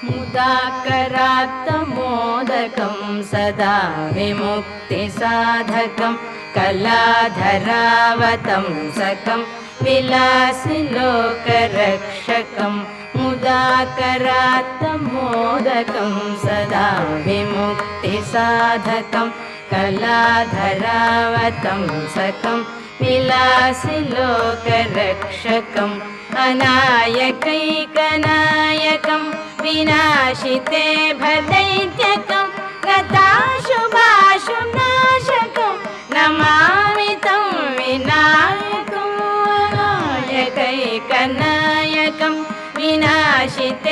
मुदाकरात्तमोदकं सदा विमुक्तिसाधकं कलाधरावतंसकं विलासिलोकरक्षकं मुदाकरात्तमोदकं सदा विमुक्तिसाधकं कलाधरावतंसकं विलासिलोकरक्षकम् अनायकैकनायकं विनाशिते भदैत्यकं गताशुभाशुनाशकं नमामि तं विनायकम् अनायकैकनायकं विनाशिते